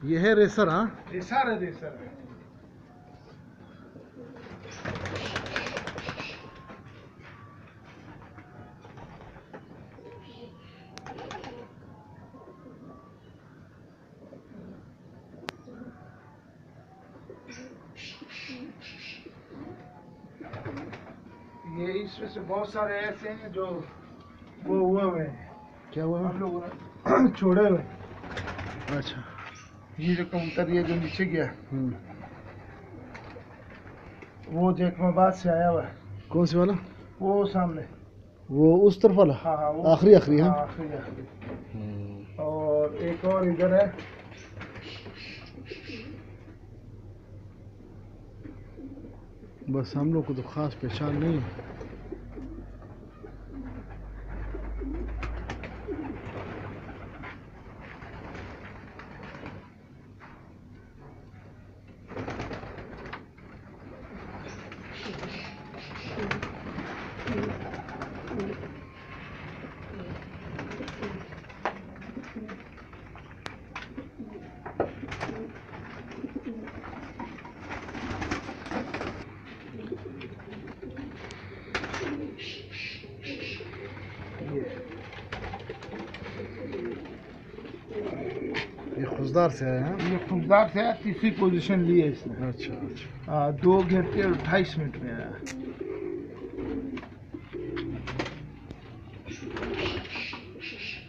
ये है रेसर। हाँ रेसर है, रेसर है। ये इसमें से बहुत सारे ऐसे हैं जो वो हुए हुए हैं। क्या हुआ? हम लोगों ने छोड़े हुए। अच्छा, ये जो कबूतर ये जो नीचे गया वो जैकमाबाद से आया हुआ है। कौन सी वाला? वो सामने, वो उस तरफ वाला? हाँ हाँ, आखिरी आखिरी है। आखिरी आखिरी। और एक और इधर है। बस हम लोग को तो खास पहचान नहीं है। ये खुशदार से है। हाँ? ये खुशदार से है, तीसरी पोजीशन ली है इसने। अच्छा अच्छा। 2 घंटे और 28 मिनट में आया।